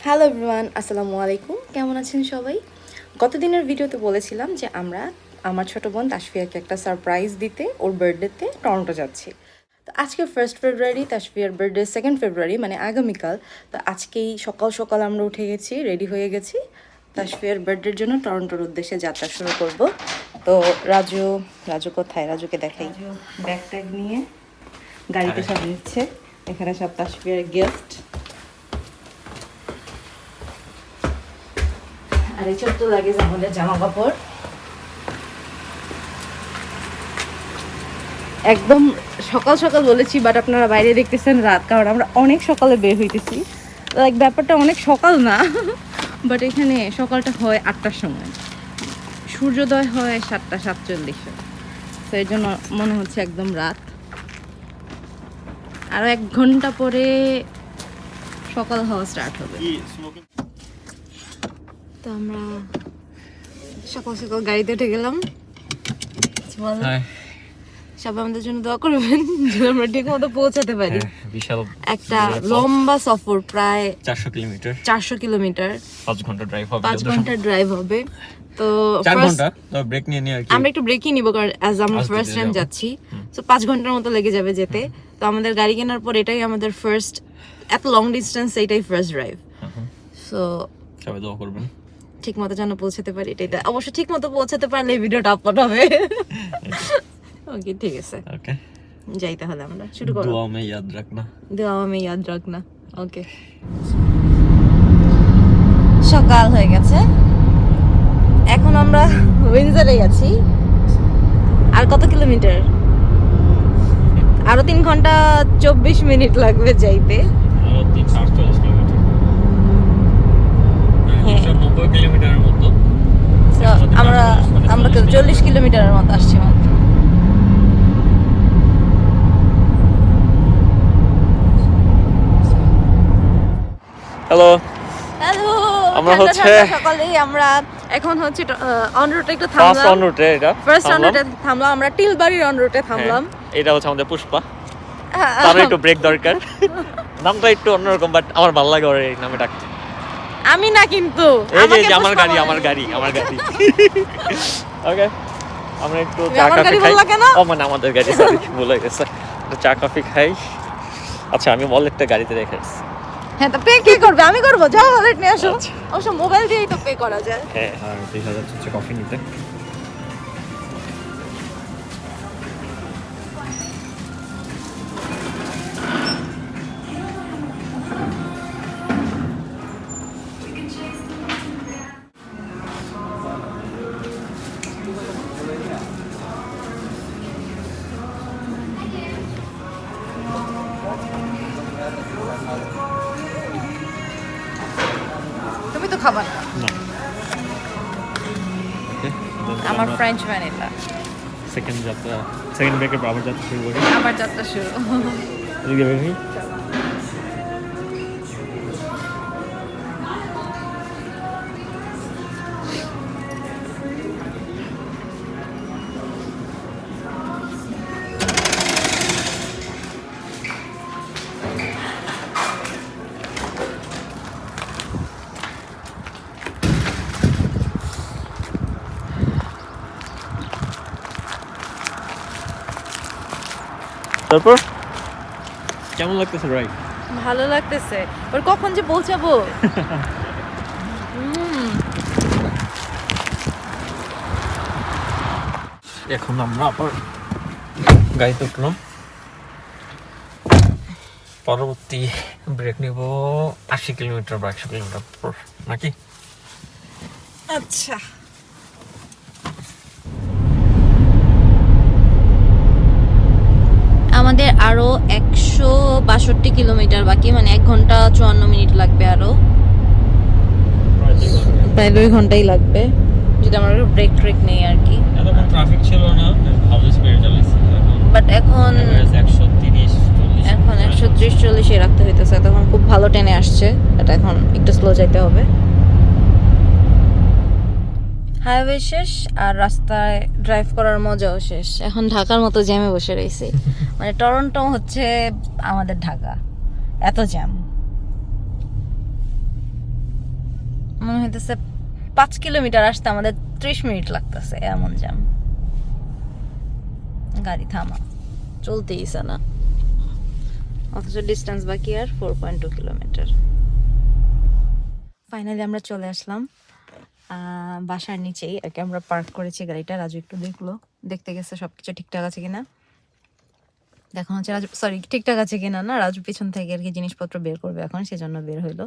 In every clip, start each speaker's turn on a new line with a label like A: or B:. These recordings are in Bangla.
A: হ্যালো এভরিওয়ান, আসসালামু আলাইকুম। কেমন আছেন সবাই? গত দিনের ভিডিওতে বলেছিলাম যে আমরা আমার ছোট বোন তাসফিয়াকে একটা সারপ্রাইজ দিতে ওর বার্থডেতে টরন্টো যাচ্ছি। তো আজকে 1 ফেব্রুয়ারি, তাসফিয়ার বার্থডে 2 ফেব্রুয়ারি, মানে আগামীকাল। তো আজকেই সকাল সকাল আমরা উঠে গেছি, রেডি হয়ে গেছি, তাসফিয়ার বার্থডের জন্য টরন্টোর উদ্দেশ্যে যাত্রা শুরু করব। তো রাজু কোথায়? রাজুকে দেখাই। ব্যাগ ট্যাগ নিয়ে গাড়িতে সব নিচ্ছে। এখানে সব তাসফিয়ার গিফট। আর এই ছোট্ট লাগেজ আমাদের জামা কাপড়। একদম সকাল সকাল বলেছি, বাট আপনারা বাইরে দেখতেছেন রাত, কারণ আমরা অনেক সকালে বের হইতেছি। লাইক ব্যাপারটা অনেক সকাল না, বাট এখানে সকালটা হয় 8টার সময়, সূর্যোদয় হয় 7টা 47-এ। তো এর জন্য মনে হচ্ছে একদম রাত। আরও 1 ঘন্টা পরে সকাল হওয়া স্টার্ট হবে। তো আমরা সকাল সকাল গাড়িতে উঠে গেলাম। সবাই আমাদের জন্য দোয়া করবেন যেন আমরা ঠিক মতো পৌঁছাতে পারি।
B: বিশাল
A: একটা লম্বা সফর, প্রায়
B: 400 কিলোমিটার
A: 5 ঘন্টা ড্রাইভ হবে। তো
B: 4 ঘন্টা ব্রেক নিয়ে আর কি
A: আমরা একটু ব্রেকই নিব, কারণ অ্যাজ আমরা ফার্স্ট টাইম যাচ্ছি। তো 5 ঘন্টার মতো লেগে যাবে যেতে। তো আমাদের গাড়ি কেনার পর এটাই আমাদের ফার্স্ট, এত লং ডিস্টেন্স এটাই ফার্স্ট ড্রাইভ। সো
B: সবাই দোয়া করবেন
A: ঠিক মতো যেন পৌঁছাতে পারি। এটা অবশ্য ঠিক মতো পৌঁছাতে পারলে এই ভিডিওটা আপলোড হবে। ওকে, ঠিক আছে,
B: ওকে
A: যাই তাহলে আমরা শুরু করব।
B: दुआ में याद रखना
A: ওকে। সকাল হয়ে গেছে, এখন আমরা উইন্ডসরে আছি। আর কত কিলোমিটার? আরো 3 ঘন্টা 24 মিনিট লাগবে যাইতে।
B: আরো 340 কিলোমিটার, হ্যাঁ 190 কিলোমিটারের মতো।
A: আমরা 40 কিলোমিটারের মতো আসছি মাত্র।
B: হ্যালো
A: হ্যালো,
B: আমরা হচ্ছে
A: সকালেই আমরা এখন হচ্ছে অন রুটে একটু
B: ফার্স্ট
A: থামলাম।
B: অন রুটে, এটা
A: ফার্স্ট অন রুটে থামলাম আমরা, টিলবাড়ির অন রুটে থামলাম।
B: এটা হচ্ছে আমাদের পুষ্পা, তার একটু ব্রেক দরকার। নামটা একটু অন্যরকম, বাট আমার ভালো লাগে ওর এই নামে ডাকতে।
A: আমি না, কিন্তু
B: এই যে আমার গাড়ি ওকে, আমরা একটু চা কফি খাই। ও মানে আমাদের গাড়ি, সরি ভুল হয়ে গেছে। চা কফি খাই। আচ্ছা, আমি ওয়ালেটটা গাড়িতে রেখে আসছি।
A: হ্যাঁ, তো পে কে করবে? আমি করব। যাও ওয়ালেট নিয়ে আসো। অবশ্য মোবাইল দিয়েই তো পে করা যায়।
B: হ্যাঁ, আর 2000 হচ্ছে কফি নিতে।
A: তুমি তো খাবার না।
B: ওকে,
A: আমার ফ্রেঞ্চ ভ্যানিলা।
B: সেকেন্ড ব্রেকের আবার যাত্রা শুরু করি।
A: আবার যাত্রা শুরু।
B: এদিকে বের হই। তারপর কেমন লাগতেছে রাইড?
A: ভালো লাগতেছে। ওর কখন যে পৌঁছাবো।
B: এখন আমরা আবার গাড়িতে উঠলাম। পরবর্তী ব্রেক নিব 80 কিলোমিটার বা 100 কিলোমিটার পর, নাকি?
A: আচ্ছা, আমাদের আরো 162 কিলোমিটার বাকি, মানে 1 ঘন্টা 54 মিনিট লাগবে। আরো প্রায় 2 ঘন্টাই লাগবে যদি আমরা ব্রেক নেই আর কি।
B: এতক্ষণ ট্রাফিক ছিল না, ভালো স্পিডে চালাইছি।
A: বাট এখন 130-40 রাখতে হইতেছে। তখন খুব ভালো টেনে আসছে, এটা এখন একটু স্লো যাইতে হবে। হাইওয়ে শেষ আর রাস্তায় ড্রাইভ করার মজাও শেষ। এখন ঢাকার মতো জ্যামে বসে রয়েছে। মানে টরন্টো হচ্ছে আমাদের ঢাকা, এত জ্যাম। মনে হইতেছে 5 কিলোমিটার আসতে আমাদের 30 মিনিট লাগতেছে, এমন জ্যাম। গাড়ি থামা, চলতেইছে না, অথচ ডিস্টেন্স বাকি আর 4.2 কিলোমিটার। ফাইনালি আমরা চলে আসলাম বাসার নিচেই। একে আমরা পার্ক করেছি গাড়িটা। রাজু একটু দেখলো, দেখতে গেছে সবকিছু ঠিকঠাক আছে কিনা। দেখা হচ্ছে রাজু, সরি ঠিকঠাক আছে কিনা না, রাজু পিছন থেকে আর কি জিনিসপত্র বের করবে এখন, সেজন্য বের হইলো।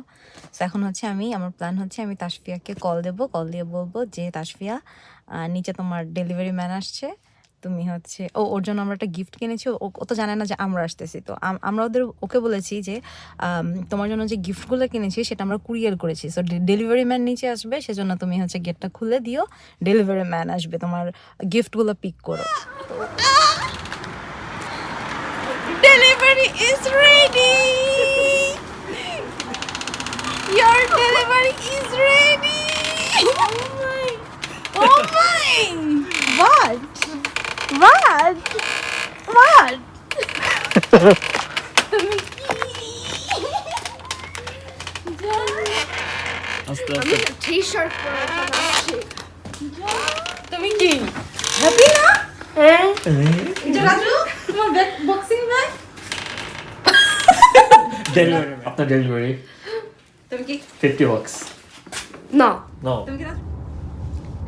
A: তো এখন হচ্ছে আমার প্ল্যান হচ্ছে আমি তাসফিয়াকে কল দেবো, কল দিয়ে বলবো যে তাসফিয়া নিচে তোমার ডেলিভারি ম্যান আসছে, তুমি হচ্ছে ওর জন্য আমরা একটা গিফট কিনেছি, ও তো জানে না যে আমরা আসতেছি। তো আমরা ওকে বলেছি যে তোমার জন্য যে গিফটগুলো কিনেছি সেটা আমরা কুরিয়ার করেছি, সো ডেলিভারি ম্যান নিচে আসবে, সেজন্য তুমি হচ্ছে গেটটা খুলে দিও, ডেলিভারি ম্যান আসবে, তোমার গিফটগুলো পিক করো। Delivery is ready. Your delivery is ready. Oh my. What? What? What?
C: আমি টি-শার্ট পরে আসছি।
A: তুমি কি হ্যাপি না?
C: হ্যাঁ
A: এটা রাজু তোমার বক্সিং ব্যাগ।
B: ডেলিভারি আপনার ডেলিভারি
A: তুমি কি
B: $50
C: না
B: নো
A: তুমি কি রাজু?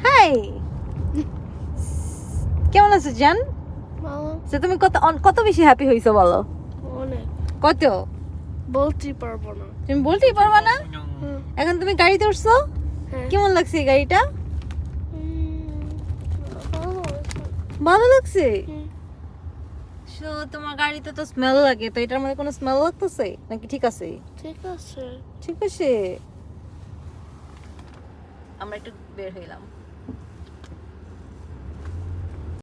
A: হাই, কেমন আছো জান?
C: ভালো
A: সে তুমি কত বেশি হ্যাপি হইছো বলো?
C: অনেক
A: কত?
C: বলতে পারবো না।
A: তুমি বলতেই পারবা না?
C: হুম,
A: এখন তুমি গাড়িতে উঠছো,
C: হ্যাঁ।
A: কেমন লাগছে এই গাড়িটা?
C: ভালো হয়েছে।
A: ভালো লাগছে।
C: হুম,
A: সো তোমার গাড়িতে তো স্মেল লাগে, তো এটার মধ্যে কোনো স্মেল লাগতেছে নাকি ঠিক আছে?
C: ঠিক আছে।
A: ঠিক আছে। আমরা একটু বের হইলাম।